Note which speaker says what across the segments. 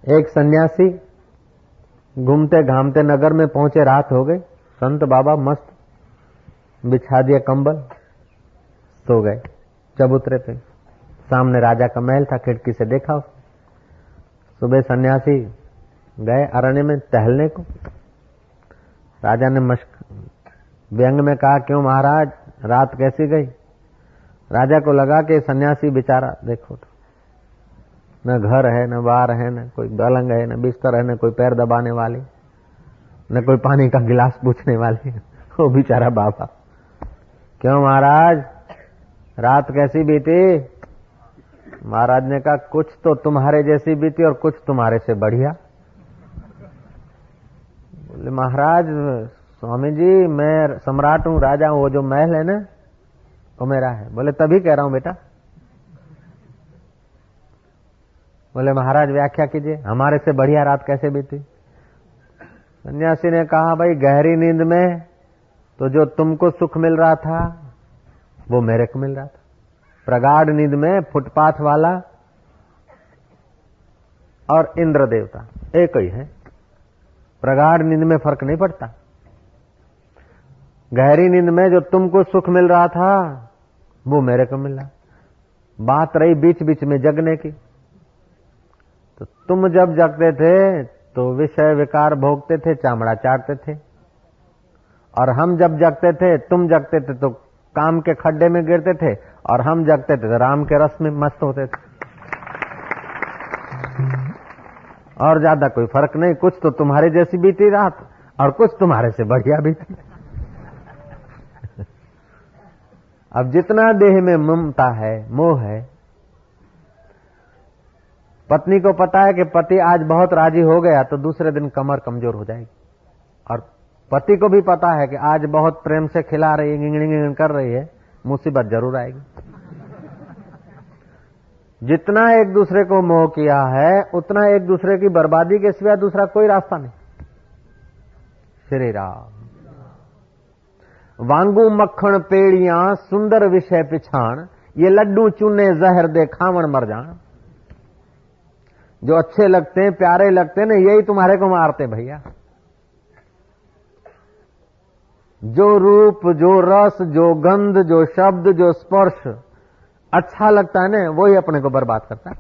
Speaker 1: एक सन्यासी घूमते घामते नगर में पहुंचे, रात हो गई। संत बाबा मस्त बिछा दिया कंबल, सो गए चबूतरे पे। सामने राजा का महल था, खिड़की से देखा। सुबह सन्यासी गए अरण्य में टहलने को। राजा ने व्यंग में कहा, क्यों महाराज, रात कैसी गई? राजा को लगा कि सन्यासी बेचारा, देखो तो न घर है, न बार है, न कोई पलंग है, न बिस्तर है, न कोई पैर दबाने वाली, न कोई पानी का गिलास पूछने वाली। वो बेचारा बाबा। क्यों महाराज, रात कैसी बीती? महाराज ने कहा, कुछ तो तुम्हारे जैसी बीती और कुछ तुम्हारे से बढ़िया। बोले, महाराज स्वामी जी, मैं सम्राट हूं, राजा हूं, वो जो महल है ना वो मेरा है। बोले, तभी कह रहा हूं बेटा। बोले, महाराज व्याख्या कीजिए, हमारे से बढ़िया रात कैसे बीती? सन्यासी ने कहा, भाई गहरी नींद में तो जो तुमको सुख मिल रहा था वो मेरे को मिल रहा था। प्रगाढ़ नींद में फुटपाथ वाला और इंद्र देवता एक ही है। प्रगाढ़ नींद में फर्क नहीं पड़ता। गहरी नींद में जो तुमको सुख मिल रहा था वो मेरे को मिल रहा। बात रही बीच बीच में जगने की, तो तुम जब जगते थे तो विषय विकार भोगते थे, चामड़ा चाटते थे, और हम जब जगते थे, तुम जगते थे तो काम के खड्डे में गिरते थे, और हम जगते थे तो राम के रस में मस्त होते थे। और ज्यादा कोई फर्क नहीं। कुछ तो तुम्हारे जैसी बीती रात और कुछ तुम्हारे से बढ़िया बीती। अब जितना देह में ममता है, मोह है, पत्नी को पता है कि पति आज बहुत राजी हो गया तो दूसरे दिन कमर कमजोर हो जाएगी, और पति को भी पता है कि आज बहुत प्रेम से खिला रही है, गिंगड़ी कर रही है, मुसीबत जरूर आएगी। जितना एक दूसरे को मोह किया है उतना एक दूसरे की बर्बादी के सिवा दूसरा कोई रास्ता नहीं। श्री राम। वांगू मक्खन पेड़ियां सुंदर विषय पिछाण, ये लड्डू चूने जहर दे खावण मर जान। जो अच्छे लगते हैं, प्यारे लगते हैं ना, यही तुम्हारे को मारते भैया। जो रूप, जो रस, जो गंध, जो शब्द, जो स्पर्श अच्छा लगता है ना, वही अपने को बर्बाद करता है,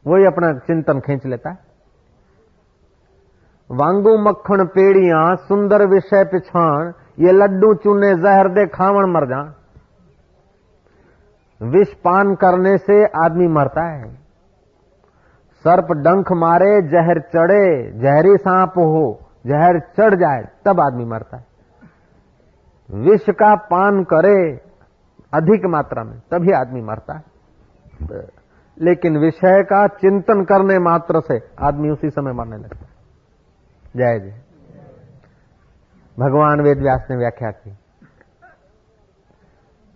Speaker 1: वही अपना चिंतन खींच लेता है। वांगू मक्खन पेड़ियां सुंदर विषय पिछाण, ये लड्डू चूने जहर दे खावण मर जान। विष पान करने से आदमी मरता है। सर्प डंख मारे, जहर चढ़े, जहरी सांप हो, जहर चढ़ जाए तब आदमी मरता है। विष का पान करे अधिक मात्रा में तभी आदमी मरता है, लेकिन विषय का चिंतन करने मात्र से आदमी उसी समय मरने लगता है। जय जय। भगवान वेद व्यास ने व्याख्या की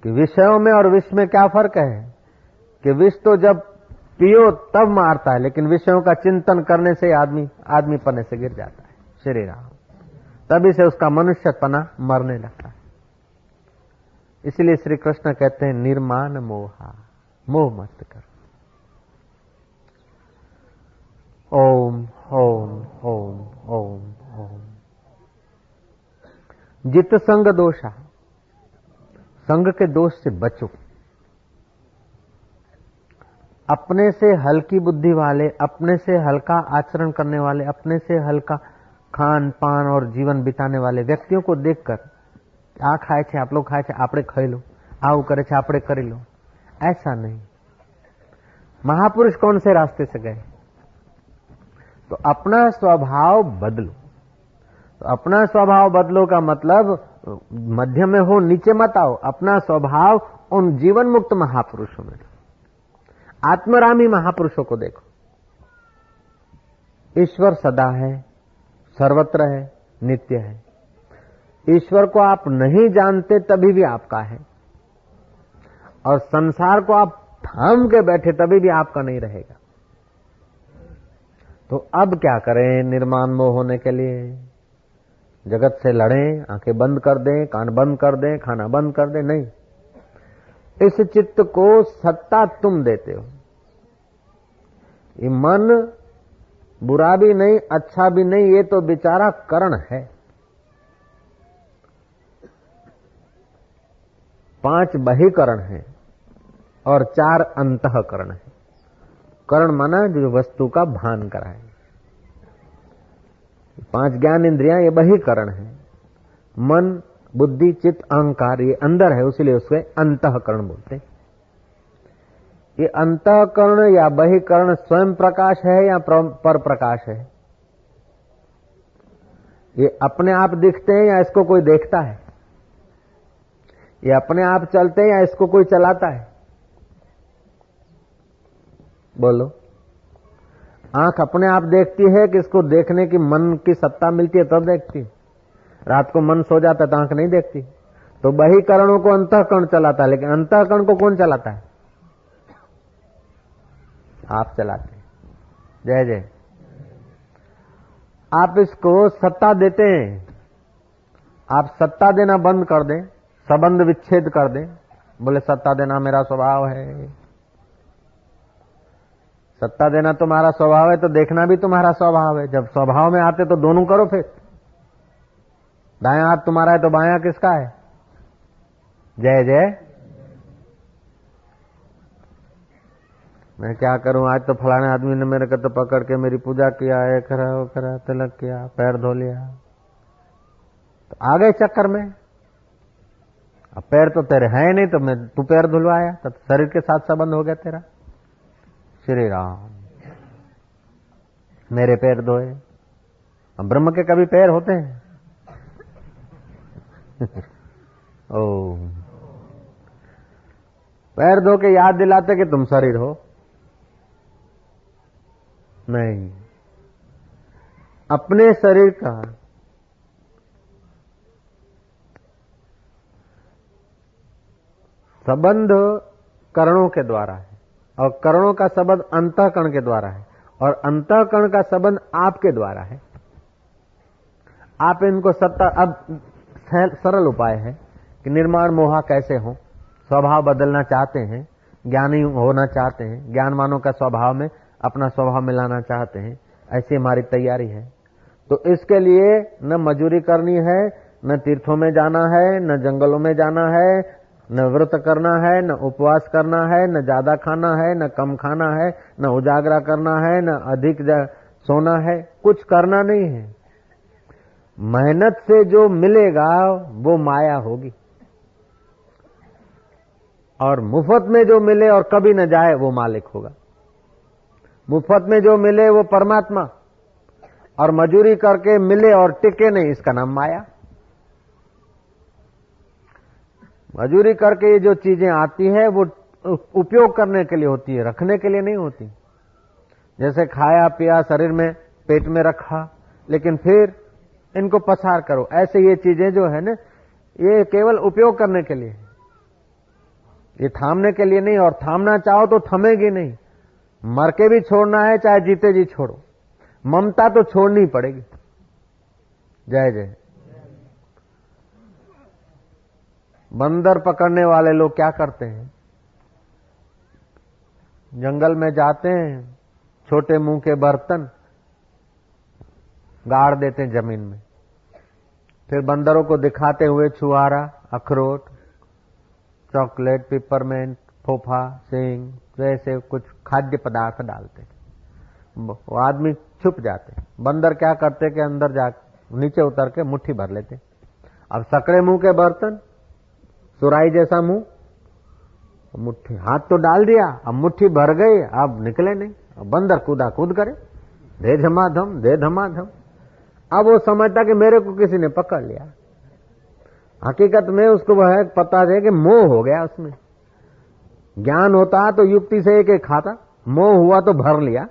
Speaker 1: कि विषयों में और विष में क्या फर्क है, कि विष तो जब पियो तब मारता है, लेकिन विषयों का चिंतन करने से आदमी पने से गिर जाता है। श्री राम। तभी से उसका मनुष्यपना मरने लगता है। इसलिए श्री कृष्ण कहते हैं, निर्माण मोहा, मोह मत कर। ओम ओम ओम ओम ओम। जित संग दोषा, संग के दोष से बचो। अपने से हल्की बुद्धि वाले, अपने से हल्का आचरण करने वाले, अपने से हल्का खान पान और जीवन बिताने वाले व्यक्तियों को देखकर, आ खाए छे आप लोग खाए छे आपणे खाई लो, आવું करे छे आपणे करी लो, ऐसा नहीं। महापुरुष कौन से रास्ते से गए? तो अपना स्वभाव बदलो। तो अपना स्वभाव बदलो का मतलब मध्य में हो, नीचे मत आओ। अपना स्वभाव उन जीवन मुक्त महापुरुषों में, आत्मरामी महापुरुषों को देखो। ईश्वर सदा है, सर्वत्र है, नित्य है। ईश्वर को आप नहीं जानते तभी भी आपका है, और संसार को आप थाम के बैठे तभी भी आपका नहीं रहेगा। तो अब क्या करें निर्माण मोह होने के लिए? जगत से लड़ें, आंखें बंद कर दें, कान बंद कर दें, खाना बंद कर दें? नहीं। इस चित्त को सत्ता तुम देते हो। ये मन बुरा भी नहीं, अच्छा भी नहीं, ये तो बेचारा कर्ण है। 5 बहिकरण है और 4 अंतःकरण है। कर्ण माना जो वस्तु का भान कराए। 5 ज्ञान इंद्रियां ये बहिकरण है। मन, बुद्धि, चित्त, अहंकार ये अंदर है, इसलिए उसके अंतःकरण बोलते हैं। ये अंतःकरण या बहिकरण स्वयं प्रकाश है या पर प्रकाश है? ये अपने आप दिखते हैं या इसको कोई देखता है? ये अपने आप चलते हैं या इसको कोई चलाता है? बोलो। आंख अपने आप देखती है कि इसको देखने की मन की सत्ता मिलती है तब देखती है। रात को मन सो जाता है तो आंख नहीं देखती। तो बहिकरणों को अंतःकरण चलाता है, लेकिन अंतःकरण को कौन चलाता है? आप चलाते हैं। जय जय। आप इसको सत्ता देते हैं। आप सत्ता देना बंद कर दें, संबंध विच्छेद कर दें, बोले सत्ता देना मेरा स्वभाव है। सत्ता देना तुम्हारा स्वभाव है तो देखना भी तुम्हारा स्वभाव है। जब स्वभाव में आते तो दोनों करो। फिर दायां हाथ तुम्हारा है तो बायां किसका है? जय जय। मैं क्या करूं, आज तो फलाने आदमी ने मेरे को तो पकड़ के मेरी पूजा किया, ये करा वो करा, तिलक किया, पैर धो लिया, तो आ गए चक्कर में। अब पैर तो तेरे हैं नहीं तो मैं तू पैर धुलवाया, तब शरीर के साथ संबंध हो गया तेरा। श्री राम। मेरे पैर धोए। अब ब्रह्म के कभी पैर होते हैं? ओ, पैर धो के याद दिलाते कि तुम शरीर हो? नहीं। अपने शरीर का संबंध करणों के द्वारा है और करणों का संबंध अंतःकरण के द्वारा है और अंतःकरण का संबंध आपके द्वारा है। आप इनको सत्ता। अब सरल उपाय है कि निर्माण मोहा कैसे हो। स्वभाव बदलना चाहते हैं, ज्ञानी होना चाहते हैं, ज्ञानवानों का स्वभाव में अपना स्वभाव मिलाना चाहते हैं, ऐसी हमारी तैयारी है। तो इसके लिए न मजूरी करनी है, न तीर्थों में जाना है, न जंगलों में जाना है, न व्रत करना है, न उपवास करना है, न ज्यादा खाना है, न कम खाना है, न उजागरा करना है, न अधिक सोना है। कुछ करना नहीं है। मेहनत से जो मिलेगा वो माया होगी और मुफ्त में जो मिले और कभी न जाए वो मालिक होगा। मुफ्त में जो मिले वो परमात्मा, और मजूरी करके मिले और टिके नहीं, इसका नाम माया। मजूरी करके ये जो चीजें आती है वो उपयोग करने के लिए होती है, रखने के लिए नहीं होती। जैसे खाया पिया, शरीर में पेट में रखा, लेकिन फिर इनको पसार करो। ऐसे ये चीजें जो है ना, ये केवल उपयोग करने के लिए, ये थामने के लिए नहीं। और थामना चाहो तो थमेगी नहीं। मर के भी छोड़ना है चाहे जीते जी छोड़ो, ममता तो छोड़नी पड़ेगी। जय जय। बंदर पकड़ने वाले लोग क्या करते हैं? जंगल में जाते हैं, छोटे मुंह के बर्तन गाड़ देते हैं जमीन में, फिर बंदरों को दिखाते हुए छुआरा, अखरोट, चॉकलेट, पिपरमेंट, फोफा, सींग जैसे कुछ खाद्य पदार्थ डालते। वो आदमी छुप जाते। बंदर क्या करते कि अंदर जा नीचे उतर के मुट्ठी भर लेते। अब सकड़े मुंह के बर्तन, सुराई जैसा मुंह, मुट्ठी हाथ तो डाल दिया, अब मुट्ठी भर गई, अब निकले नहीं। अब बंदर कूदा कूद करे, दे धमाधम दे धमाधम। अब वो समझता कि मेरे को किसी ने पकड़ लिया। हकीकत में उसको वह पता है कि मोह हो गया उसमें। ज्ञान होता तो युक्ति से एक एक खाता, मोह हुआ तो भर लिया।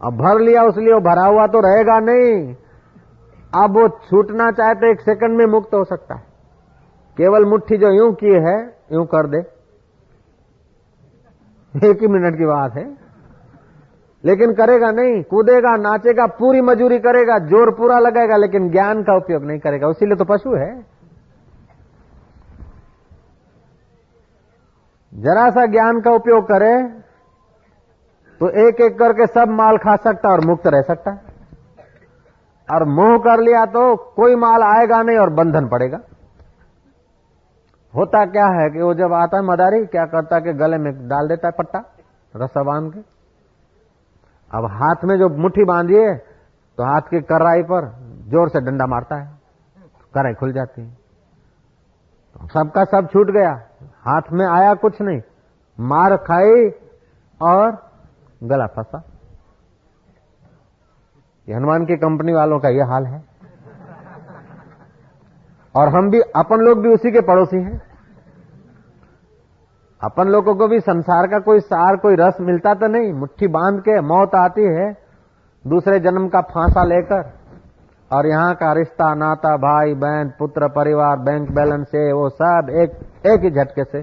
Speaker 1: अब भर लिया उसलिए वो भरा हुआ तो रहेगा नहीं। अब वो छूटना चाहे तो 1 सेकंड में मुक्त हो सकता है। केवल मुट्ठी जो यूं की है, यूं कर दे, 1 ही मिनट की बात है। लेकिन करेगा नहीं, कूदेगा, नाचेगा, पूरी मजूरी करेगा, जोर पूरा लगाएगा, लेकिन ज्ञान का उपयोग नहीं करेगा। उसीलिए तो पशु है। जरा सा ज्ञान का उपयोग करे तो एक एक करके सब माल खा सकता और मुक्त रह सकता है, और मोह कर लिया तो कोई माल आएगा नहीं और बंधन पड़ेगा। होता क्या है कि वो जब आता है मदारी, क्या करता है कि गले में डाल देता है पट्टा रस्सा बांध के। अब हाथ में जो मुट्ठी बांधी है तो हाथ की कर्राई पर जोर से डंडा मारता है, करें खुल जाती है, तो सबका सब छूट गया, हाथ में आया कुछ नहीं, मार खाई और गला फंसा। ये हनुमान की कंपनी वालों का ये हाल है, और हम भी, अपन लोग भी उसी के पड़ोसी हैं। अपन लोगों को भी संसार का कोई सार, कोई रस मिलता तो नहीं, मुट्ठी बांध के मौत आती है दूसरे जन्म का फांसा लेकर, और यहाँ का रिश्ता नाता, भाई बहन पुत्र परिवार बैंक बैलेंस से वो सब एक ही झटके से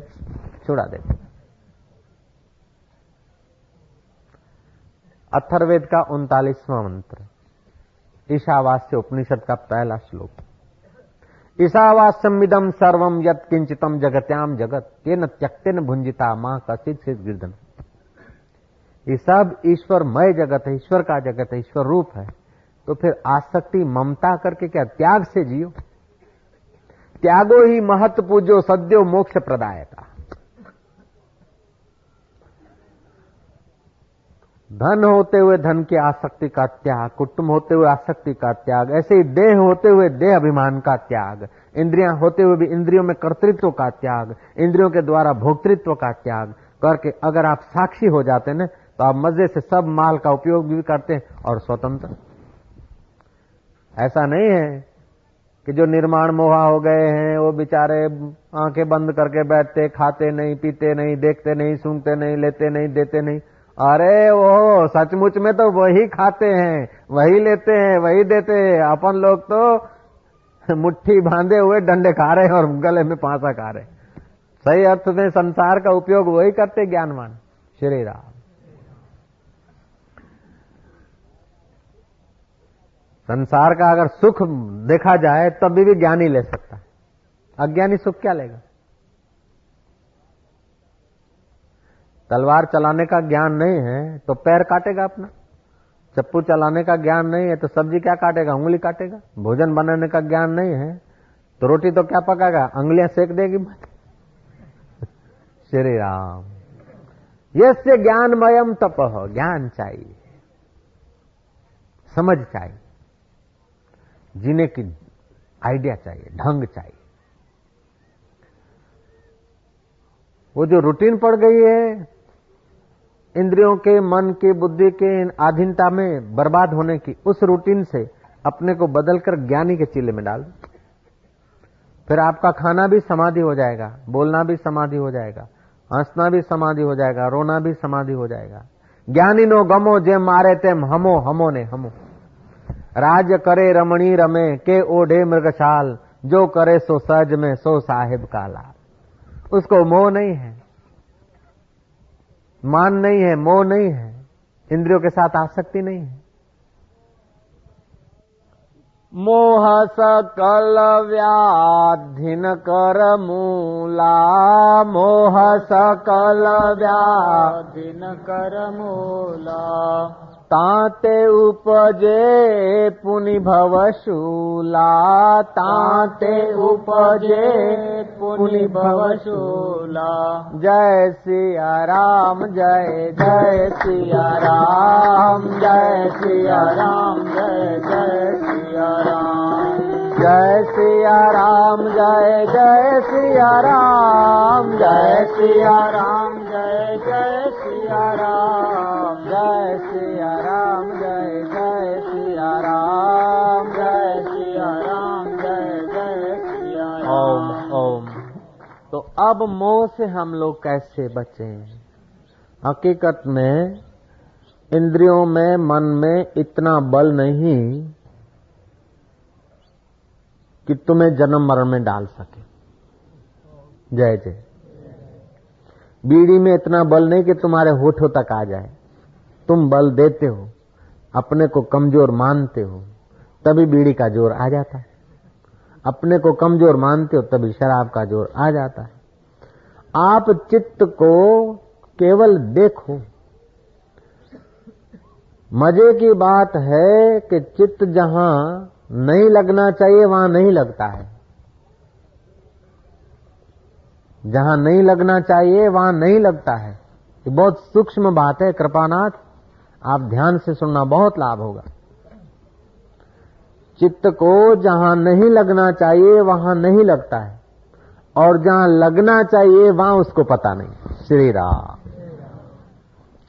Speaker 1: छुड़ा देते। अथर्ववेद का 39वां मंत्र, ईशावास्य उपनिषद का पहला श्लोक। ईशावास्यमिदं सर्वं यत् किंचितम जगत्याम जगत तेन त्यक्तेन भुंजिता मां कसित सिद्ध गिरधन। ये सब ईश्वरमय जगत है, ईश्वर का जगत है, ईश्वर रूप है। तो फिर आसक्ति ममता करके क्या, त्याग से जियो। त्यागो ही महत्व पूजो सद्यो मोक्ष प्रदायता। धन होते हुए धन की आसक्ति का त्याग, कुटुंब होते हुए आसक्ति का त्याग, ऐसे ही देह होते हुए देह अभिमान का त्याग, इंद्रियां होते हुए भी इंद्रियों में कर्तृत्व का त्याग, इंद्रियों के द्वारा भोक्तृत्व का त्याग करके अगर आप साक्षी हो जाते हैं तो आप मजे से सब माल का उपयोग भी करते हैं और स्वतंत्र। ऐसा नहीं है कि जो निर्माण मोहा हो गए हैं वो बेचारे आंखें बंद करके बैठते, खाते नहीं, पीते नहीं, देखते नहीं, सुनते नहीं, लेते नहीं, देते नहीं। अरे वो सचमुच में तो वही खाते हैं, वही लेते हैं, वही देते हैं। अपन लोग तो मुट्ठी बांधे हुए डंडे खा रहे हैं और गले में फांसा खा रहे हैं। सही अर्थ में संसार का उपयोग वही करते ज्ञानवान। श्री राम। संसार का अगर सुख देखा जाए तभी भी ज्ञानी ले सकता है, अज्ञानी सुख क्या लेगा। तलवार चलाने का ज्ञान नहीं है तो पैर काटेगा अपना, चप्पू चलाने का ज्ञान नहीं है तो सब्जी क्या काटेगा, उंगली काटेगा। भोजन बनाने का ज्ञान नहीं है तो रोटी तो क्या पकाएगा, अंगुलियां सेक देगी। श्री राम। यस्य ज्ञानमयम तपः, ज्ञान चाहिए, समझ चाहिए, जीने की आइडिया चाहिए, ढंग चाहिए। वो जो रूटीन पड़ गई है इंद्रियों के, मन के, बुद्धि के आधीनता में बर्बाद होने की, उस रूटीन से अपने को बदलकर ज्ञानी के चीले में डाल दो। फिर आपका खाना भी समाधि हो जाएगा, बोलना भी समाधि हो जाएगा, हंसना भी समाधि हो जाएगा, रोना भी समाधि हो जाएगा। ज्ञानी नो गमो जे मारे तेम हमो हमो ने हमो। राज करे रमणी रमे के ओढ़े मृगशाल, जो करे सो सहज में सो साहिब का लाभ। उसको मोह नहीं है, मान नहीं है, मोह नहीं है, इंद्रियों के साथ आसक्ति नहीं है। मोह सकल व्याधिन कर मूला, मोह सकल व्याधिन कर मूला। ताते उपजे पुनि भवशूला, ताते उपजे पुनि भवशूला। जय सिया राम, जय जय सिया राम, जय सिया राम, जय जय सिया राम। जय सिया राम, जय जय सिया राम, जय सिया राम, जय जय सिया राम। जय सिया राम, जय जय सिया राम, जय सिया राम, जय जय सिया राम। ओम ओम। तो अब मोह से हम लोग कैसे बचें? हकीकत में इंद्रियों में, मन में इतना बल नहीं कि तुम्हें जन्म मरण में डाल सके। जय जय। बीड़ी में इतना बल नहीं कि तुम्हारे होठों तक आ जाए। तुम बल देते हो, अपने को कमजोर मानते हो, तभी बीड़ी का जोर आ जाता है। अपने को कमजोर मानते हो तभी शराब का जोर आ जाता है। आप चित्त को केवल देखो, मजे की बात है कि चित्त जहां नहीं लगना चाहिए वहां नहीं लगता है, जहां नहीं लगना चाहिए वहां नहीं लगता है। ये बहुत सूक्ष्म बात है कृपानाथ, आप ध्यान से सुनना, बहुत लाभ होगा। चित्त को जहां नहीं लगना चाहिए वहां नहीं लगता है, और जहां लगना चाहिए वहां उसको पता नहीं। श्री राम,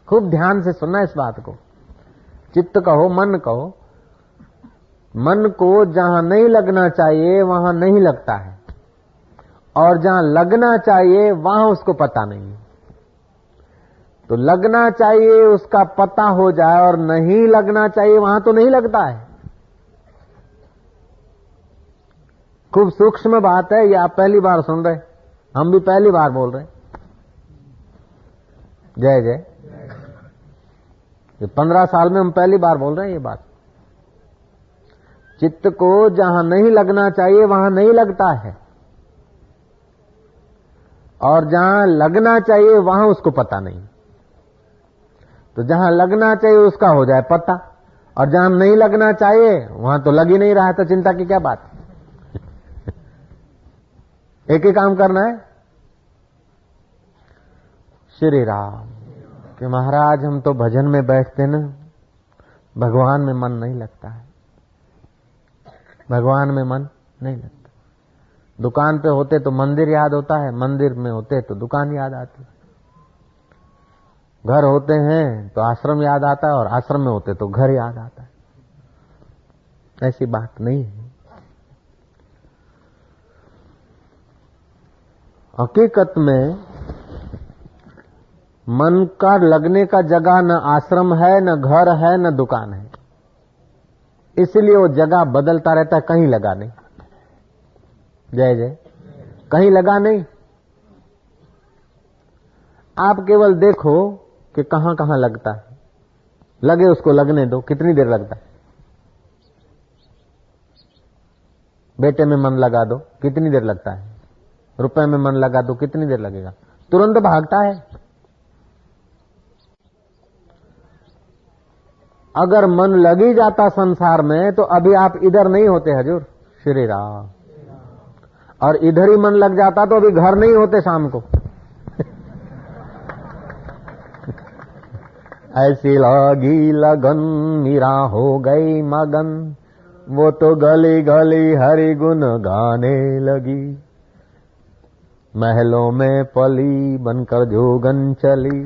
Speaker 1: खूब ध्यान से सुनना इस बात को। चित्त कहो, मन कहो, मन को जहां नहीं लगना चाहिए वहां नहीं लगता है, और जहां लगना चाहिए वहां उसको पता नहीं है। तो लगना चाहिए उसका पता हो जाए और नहीं लगना चाहिए वहां तो नहीं लगता है। खूब सूक्ष्म बात है, ये आप पहली बार सुन रहे, हम भी पहली बार बोल रहे। जय जय। ये 15 साल में हम पहली बार बोल रहे हैं ये बात। चित्त को जहां नहीं लगना चाहिए वहां नहीं लगता है, और जहां लगना चाहिए वहां उसको पता नहीं। तो जहां लगना चाहिए उसका हो जाए पता, और जहां नहीं लगना चाहिए वहां तो लग ही नहीं रहा है, तो चिंता की क्या बात। एक ही काम करना है, श्री राम, कि महाराज हम तो भजन में बैठते ना, भगवान में मन नहीं लगता है, भगवान में मन नहीं लगता। दुकान पे होते तो मंदिर याद होता है, मंदिर में होते तो दुकान याद आती है। घर होते हैं तो आश्रम याद आता है, और आश्रम में होते तो घर याद आता है। ऐसी बात नहीं है। हकीकत में मन का लगने का जगह न आश्रम है, न घर है, न दुकान है, इसलिए वो जगह बदलता रहता है, कहीं लगा नहीं। जय जय। कहीं लगा नहीं। आप केवल देखो कि कहां कहां लगता है, लगे उसको लगने दो। कितनी देर लगता है? बेटे में मन लगा दो, कितनी देर लगता है? रुपए में मन लगा दो, कितनी देर लगेगा? तुरंत भागता है। अगर मन लग ही जाता संसार में तो अभी आप इधर नहीं होते हजूर। श्री राम। और इधर ही मन लग जाता तो अभी घर नहीं होते शाम को। ऐसी लगी लगन मीरा हो गई मगन, वो तो गली गली हरि गुण गाने लगी, महलों में पली बनकर जोगन चली।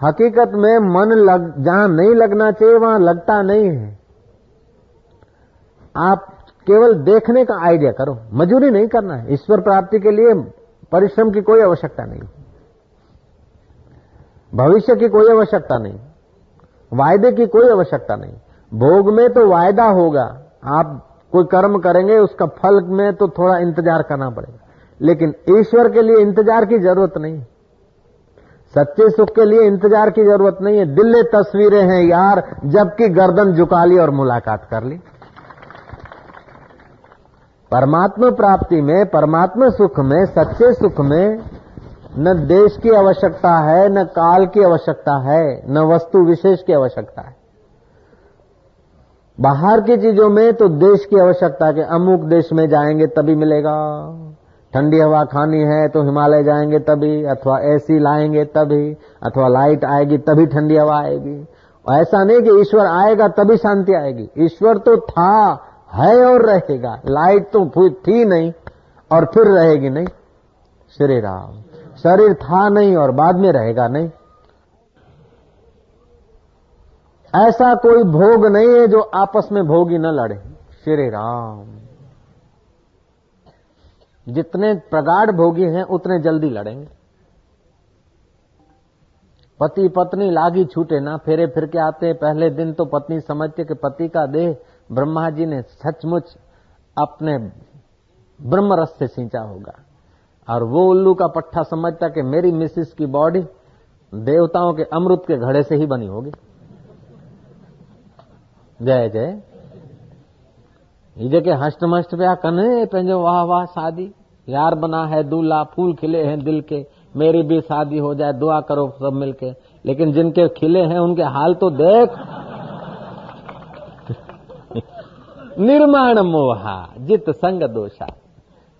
Speaker 1: हकीकत में मन जहां नहीं लगना चाहिए वहां लगता नहीं है। आप केवल देखने का आइडिया करो, मजूरी नहीं करना है। ईश्वर प्राप्ति के लिए परिश्रम की कोई आवश्यकता नहीं, भविष्य की कोई आवश्यकता नहीं, वायदे की कोई आवश्यकता नहीं। भोग में तो वायदा होगा, आप कोई कर्म करेंगे उसका फल में तो थोड़ा इंतजार करना पड़ेगा, लेकिन ईश्वर के लिए इंतजार की जरूरत नहीं। सच्चे सुख के लिए इंतजार की जरूरत नहीं है। दिल्ली तस्वीरें हैं यार, जबकि गर्दन झुका ली और मुलाकात कर ली। परमात्मा प्राप्ति में, परमात्मा सुख में, सच्चे सुख में न देश की आवश्यकता है, न काल की आवश्यकता है, न वस्तु विशेष की आवश्यकता है। बाहर की चीजों में तो देश की आवश्यकता है कि अमुक देश में जाएंगे तभी मिलेगा, ठंडी हवा खानी है तो हिमालय जाएंगे तभी, अथवा एसी लाएंगे तभी, अथवा लाइट आएगी तभी ठंडी हवा आएगी। ऐसा नहीं कि ईश्वर आएगा तभी शांति आएगी। ईश्वर तो था, है और रहेगा। लाइट तो थी नहीं और फिर रहेगी नहीं। श्री राम। शरीर था नहीं और बाद में रहेगा नहीं। ऐसा कोई भोग नहीं है जो आपस में भोगी न लड़े। श्री राम। जितने प्रगाढ़ भोगी हैं उतने जल्दी लड़ेंगे। पति पत्नी लागी छूटे ना, फेरे फिर के आते। पहले दिन तो पत्नी समझती कि पति का देह ब्रह्मा जी ने सचमुच अपने ब्रह्म रस से सींचा होगा, और वो उल्लू का पट्टा समझता कि मेरी मिसिस की बॉडी देवताओं के अमृत के घड़े से ही बनी होगी। जय जय। जेके हष्ट मष्ट पिया कने पंहिंजो वाह वाह शादी, यार बना है दूल्हा, फूल खिले हैं दिल के, मेरी भी शादी हो जाए, दुआ करो सब मिलके। लेकिन जिनके खिले हैं उनके हाल तो देख। निर्माण मोहा जित संग दोषा।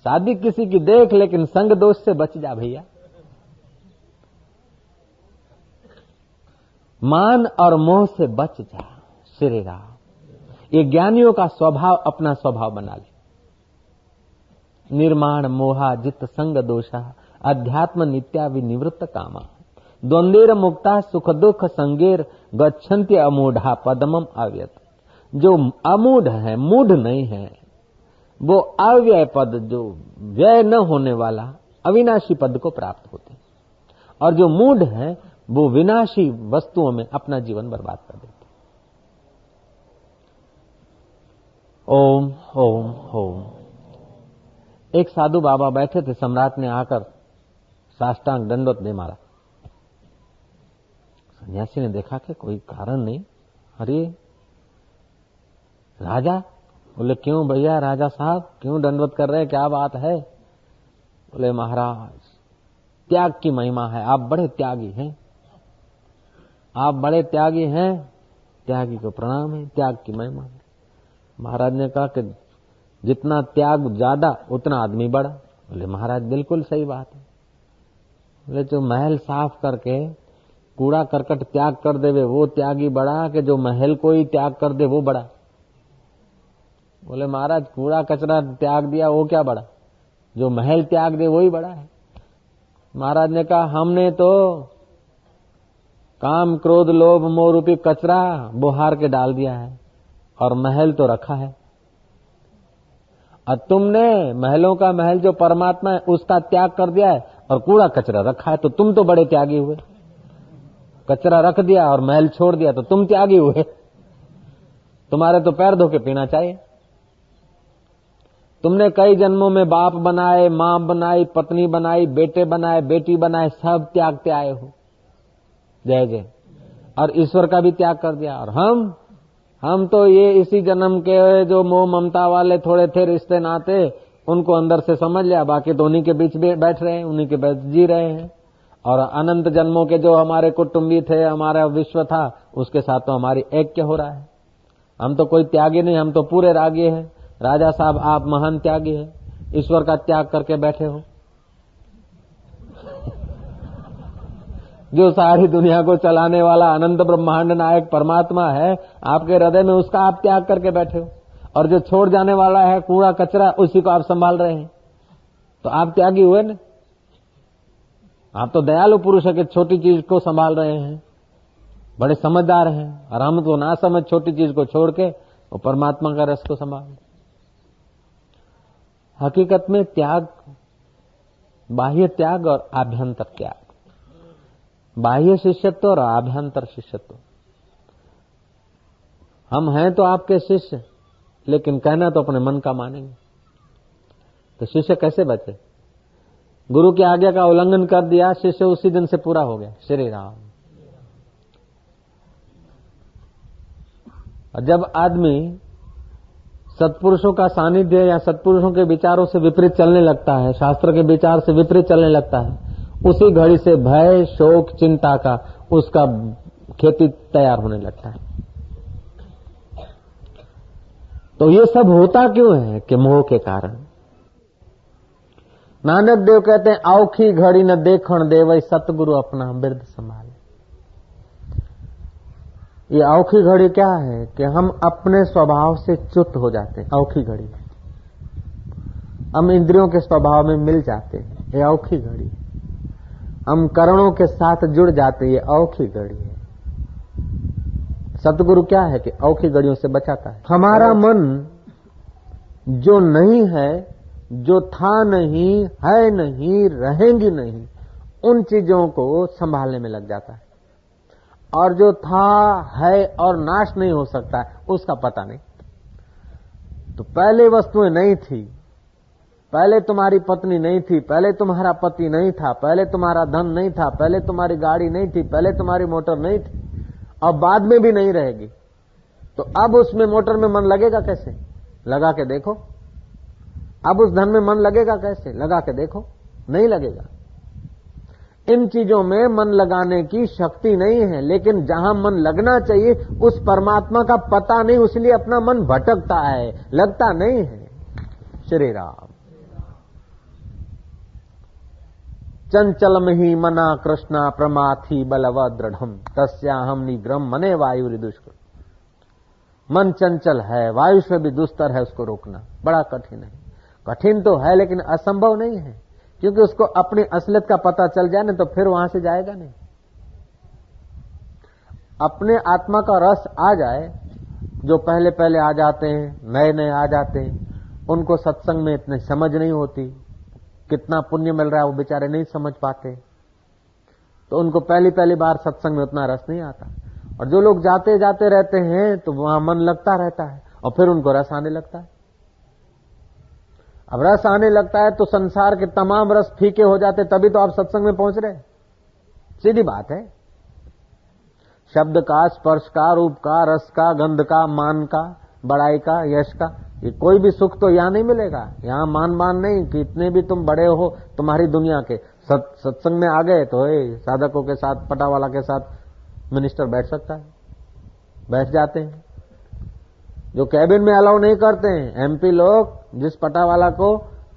Speaker 1: शादी किसी की देख, लेकिन संग दोष से बच जा भैया। मान और मोह से बच जा श्री राम। ये ज्ञानियों का स्वभाव, अपना स्वभाव बना ले। निर्माण मोहा जित संग दोषा अध्यात्म नित्या विनिवृत्त कामा। द्वंद्वेर मुक्ता सुख दुख संगेर गच्छन्ति अमूढ़ा पदमम अव्यत। जो अमूढ़ है, मूढ़ नहीं है, वो अव्यय पद, जो व्यय न होने वाला अविनाशी पद को प्राप्त होते। और जो मूढ़ है वो विनाशी वस्तुओं में अपना जीवन बर्बाद कर देते। ओम ओम ओम। एक साधु बाबा बैठे थे, सम्राट ने आकर साष्टांग दंडवत दे मारा। सन्यासी ने देखा कि कोई कारण नहीं। अरे राजा, बोले क्यों भैया राजा साहब क्यों दंडवत कर रहे हैं, क्या बात है? बोले महाराज त्याग की महिमा है, आप बड़े त्यागी हैं, आप बड़े त्यागी हैं, त्यागी को प्रणाम है, त्याग की महिमा है। महाराज ने कहा कि जितना त्याग ज्यादा उतना आदमी बड़ा। बोले महाराज बिल्कुल सही बात है। बोले जो महल साफ करके कूड़ा करकट त्याग कर देवे वो त्यागी बड़ा, कि जो महल को ही त्याग कर दे वो बड़ा? बोले महाराज कूड़ा कचरा त्याग दिया वो क्या बड़ा, जो महल त्याग दे वही बड़ा है। महाराज ने कहा हमने तो काम क्रोध लोभ मोह रूपी कचरा बुहार के डाल दिया है और महल तो रखा है, और तुमने महलों का महल जो परमात्मा है उसका त्याग कर दिया है और कूड़ा कचरा रखा है, तो तुम तो बड़े त्यागी हुए। कचरा रख दिया और महल छोड़ दिया तो तुम त्यागी हुए। तुम्हारे तो पैर धो के पीना चाहिए। तुमने कई जन्मों में बाप बनाए, मां बनाई, पत्नी बनाई, बेटे बनाए, बेटी बनाए, सब त्यागते आए हो। जय जय। और ईश्वर का भी त्याग कर दिया। और हम तो ये इसी जन्म के जो मोह ममता वाले थोड़े थे रिश्ते नाते, उनको अंदर से समझ लिया, बाकी तो उन्हीं के बीच बैठ रहे हैं, उन्हीं के बीच जी रहे हैं। और अनंत जन्मों के जो हमारे कुटुंबी थे, हमारा विश्व था, उसके साथ तो हमारी ऐक्य हो रहा है। हम तो कोई त्यागी नहीं, हम तो पूरे रागी हैं। राजा साहब आप महान त्यागी हैं, ईश्वर का त्याग करके बैठे हो। जो सारी दुनिया को चलाने वाला अनंत ब्रह्मांड नायक परमात्मा है, आपके हृदय में उसका आप त्याग करके बैठे हो। और जो छोड़ जाने वाला है कूड़ा कचरा, उसी को आप संभाल रहे हैं, तो आप त्यागी हुए ना। आप तो दयालु पुरुष है कि छोटी चीज को संभाल रहे हैं, बड़े समझदार हैं। और हम तो ना समझ छोटी चीज को छोड़ के वो परमात्मा का रस को संभाल। हकीकत में त्याग, बाह्य त्याग और आभ्यंतर त्याग, बाह्य शिष्यत्व और आभ्यंतर शिष्यत्व। हम हैं तो आपके शिष्य, लेकिन कहना तो अपने मन का मानेंगे, तो शिष्य कैसे बचे? गुरु की आज्ञा का उल्लंघन कर दिया, शिष्य उसी दिन से पूरा हो गया। श्री राम। और जब आदमी सत्पुरुषों का सानिध्य या सत्पुरुषों के विचारों से विपरीत चलने लगता है, शास्त्र के विचार से विपरीत चलने लगता है, उसी घड़ी से भय शोक चिंता का उसका खेती तैयार होने लगता है। तो ये सब होता क्यों है? कि मोह के कारण। नानक देव कहते हैं औखी घड़ी न देखण देवै सतगुरु अपना बिरद संभाले। ये औखी घड़ी क्या है? कि हम अपने स्वभाव से च्युत हो जाते हैं। औखी घड़ी हम इंद्रियों के स्वभाव में मिल जाते हैं, ये औखी घड़ी। हम करणों के साथ जुड़ जाते हैं, ये औखी घड़ी है। सतगुरु क्या है? कि औखी घड़ियों से बचाता है। हमारा मन जो नहीं है, जो था नहीं, है नहीं, रहेंगी नहीं, उन चीजों को संभालने में लग जाता है। और जो था है और नाश नहीं हो सकता है, उसका पता नहीं। तो पहले वस्तुएं नहीं थी, पहले तुम्हारी पत्नी नहीं थी, पहले तुम्हारा पति नहीं था, पहले तुम्हारा धन नहीं था, पहले तुम्हारी गाड़ी नहीं थी, पहले तुम्हारी मोटर नहीं थी, और बाद में भी नहीं रहेगी। तो अब उसमें मोटर में मन लगेगा कैसे? लगा के देखो। अब उस धन में मन लगेगा कैसे? लगा के देखो, नहीं लगेगा। इन चीजों में मन लगाने की शक्ति नहीं है, लेकिन जहां मन लगना चाहिए उस परमात्मा का पता नहीं, इसलिए अपना मन भटकता है, लगता नहीं है। श्री राम। चंचलम ही मना कृष्णा प्रमाथी बलव दृढ़म तस्याहम निग्रम मने वायु दुष्कर। मन चंचल है, वायु से भी दुस्तर है, उसको रोकना बड़ा कठिन है। कठिन तो है लेकिन असंभव नहीं है, क्योंकि उसको अपनी असलियत का पता चल जाए ना तो फिर वहां से जाएगा नहीं। अपने आत्मा का रस आ जाए, जो पहले पहले आ जाते हैं, नए नए आ जाते हैं, उनको सत्संग में इतनी समझ नहीं होती, कितना पुण्य मिल रहा है वो बेचारे नहीं समझ पाते, तो उनको पहली पहली बार सत्संग में उतना रस नहीं आता। और जो लोग जाते जाते रहते हैं तो वहां मन लगता रहता है और फिर उनको रस आने लगता है। अब रस आने लगता है तो संसार के तमाम रस फीके हो जाते, तभी तो आप सत्संग में पहुंच रहे। सीधी बात है। शब्द का, स्पर्श का, रूप का, रस का, गंध का, मान का, बड़ाई का, यश का, ये कोई भी सुख तो यहां नहीं मिलेगा। यहां मान नहीं कि इतने भी तुम बड़े हो तुम्हारी दुनिया के। सत्संग में आ गए तो साधकों के साथ, पटावाला के साथ मिनिस्टर बैठ सकता है, बैठ जाते हैं। जो कैबिन में अलाउ नहीं करते हैं, एमपी लोग जिस पटावाला को,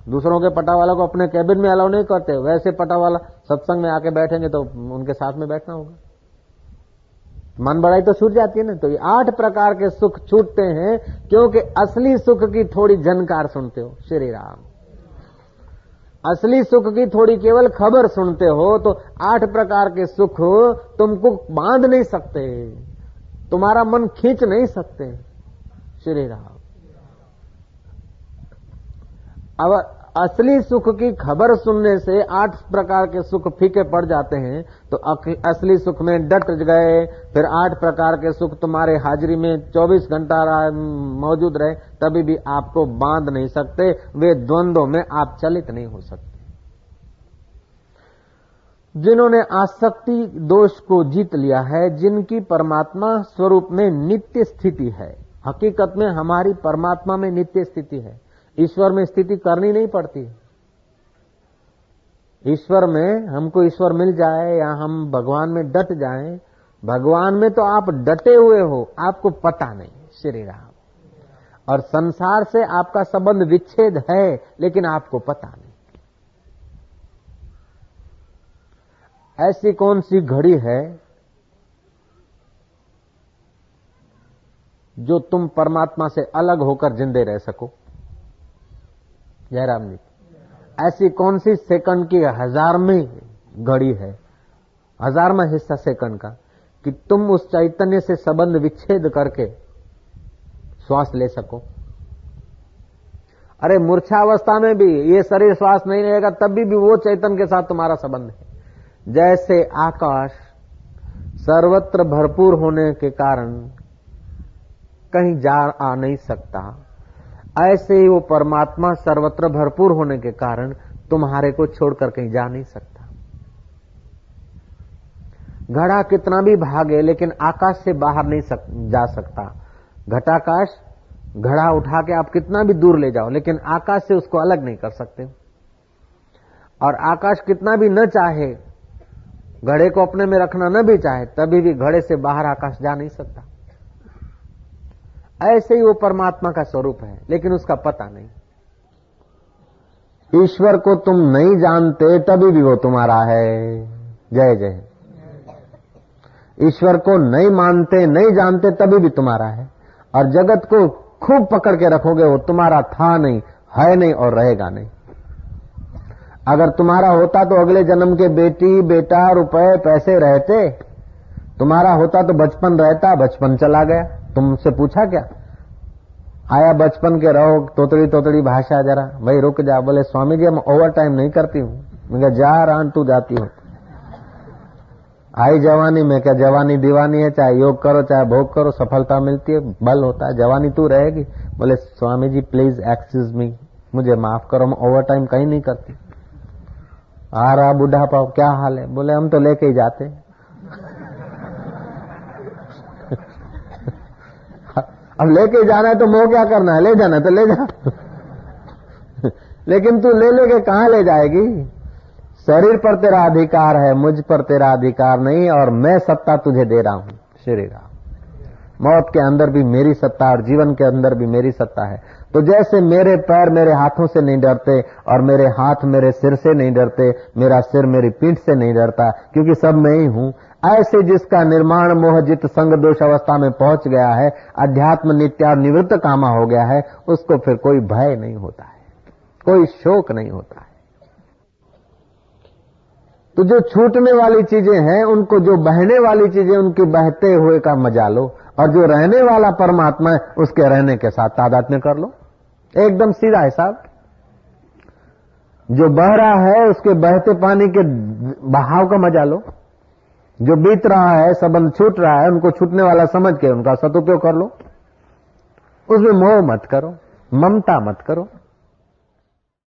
Speaker 1: दूसरों के पटावाला को अपने कैबिन में अलाउ नहीं करते, वैसे पटावाला सत्संग में आके बैठेंगे तो उनके साथ में बैठना होगा। मन बढ़ाई तो छूट जाती है ना। तो ये 8 प्रकार के सुख छूटते हैं क्योंकि असली सुख की थोड़ी झनकार सुनते हो। श्री राम। असली सुख की थोड़ी केवल खबर सुनते हो तो 8 प्रकार के सुख तुमको बांध नहीं सकते, तुम्हारा मन खींच नहीं सकते। श्री राम। अब असली सुख की खबर सुनने से 8 प्रकार के सुख फीके पड़ जाते हैं, तो असली सुख में डट गए, फिर 8 प्रकार के सुख तुम्हारे हाजिरी में 24 घंटा मौजूद रहे, तभी भी आपको बांध नहीं सकते, वे द्वंद्वों में आप चलित नहीं हो सकते। जिन्होंने आसक्ति दोष को जीत लिया है, जिनकी परमात्मा स्वरूप में नित्य स्थिति है, हकीकत में हमारी परमात्मा में नित्य स्थिति है, ईश्वर में स्थिति करनी नहीं पड़ती। ईश्वर में हमको ईश्वर मिल जाए या हम भगवान में डट जाएं, भगवान में तो आप डटे हुए हो, आपको पता नहीं। श्री राम। और संसार से आपका संबंध विच्छेद है लेकिन आपको पता नहीं। ऐसी कौन सी घड़ी है जो तुम परमात्मा से अलग होकर जिंदे रह सको? जयराम जी। ऐसी कौन सी सेकंड की 1000वीं घड़ी है, 1000वां हिस्सा सेकंड का, कि तुम उस चैतन्य से संबंध विच्छेद करके श्वास ले सको? अरे मूर्छावस्था में भी ये शरीर श्वास नहीं रहेगा, तब भी वो चैतन्य के साथ तुम्हारा संबंध है। जैसे आकाश सर्वत्र भरपूर होने के कारण कहीं जा आ नहीं सकता, ऐसे ही वो परमात्मा सर्वत्र भरपूर होने के कारण तुम्हारे को छोड़कर कहीं जा नहीं सकता। घड़ा कितना भी भागे लेकिन आकाश से बाहर नहीं जा सकता। घटाकाश, घड़ा उठा के आप कितना भी दूर ले जाओ लेकिन आकाश से उसको अलग नहीं कर सकते। और आकाश कितना भी न चाहे, घड़े को अपने में रखना न भी चाहे, तभी भी घड़े से बाहर आकाश जा नहीं सकता। ऐसे ही वो परमात्मा का स्वरूप है लेकिन उसका पता नहीं। ईश्वर को तुम नहीं जानते तभी भी वो तुम्हारा है। जय जय। ईश्वर को नहीं मानते, नहीं जानते, तभी भी तुम्हारा है। और जगत को खूब पकड़ के रखोगे, वो तुम्हारा था नहीं, है नहीं और रहेगा नहीं। अगर तुम्हारा होता तो अगले जन्म के बेटी, बेटा, रुपए, पैसे रहते। तुम्हारा होता तो बचपन रहता, बचपन चला गया। तुमसे पूछा क्या? आया बचपन के रहो, तोतड़ी तोतड़ी भाषा जरा, भाई रुक जा। बोले स्वामी जी मैं ओवर टाइम नहीं करती हूँ। मैं क्या जा रहा तू जाती हूँ। आई जवानी, मैं क्या जवानी दीवानी है, चाहे योग करो चाहे भोग करो, सफलता मिलती है, बल होता है, जवानी तू रहेगी। बोले Swami ji please excuse me, मुझे माफ करो, मैं ओवर टाइम कहीं नहीं करती। आ रहा बुढ़ापा, क्या हाल है? बोले हम तो लेके ही जाते। अब लेके जाना है तो मोह क्या करना है? ले जाना है तो ले जा। लेकिन तू ले लेके कहां ले जाएगी? शरीर पर तेरा अधिकार है, मुझ पर तेरा अधिकार नहीं, और मैं सत्ता तुझे दे रहा हूं। श्री राम। मौत के अंदर भी मेरी सत्ता और जीवन के अंदर भी मेरी सत्ता है। तो जैसे मेरे पैर मेरे हाथों से नहीं डरते और मेरे हाथ मेरे सिर से नहीं डरते, मेरा सिर मेरी पीठ से नहीं डरता, क्योंकि सब मैं ही हूं, ऐसे जिसका निर्माण मोहजित संग दोष अवस्था में पहुंच गया है, अध्यात्म नित्या निवृत्त कामा हो गया है, उसको फिर कोई भय नहीं होता है, कोई शोक नहीं होता है। तो जो छूटने वाली चीजें हैं उनको, जो बहने वाली चीजें उनके बहते हुए का मजा लो, और जो रहने वाला परमात्मा है उसके रहने के साथ तादात्म्य कर लो। एकदम सीधा हिसाब। जो बह रहा है उसके बहते पानी के बहाव का मजा लो, जो बीत रहा है, संबंध छूट रहा है, उनको छूटने वाला समझ के उनका सदुपयोग कर लो। उसमें मोह मत करो, ममता मत करो,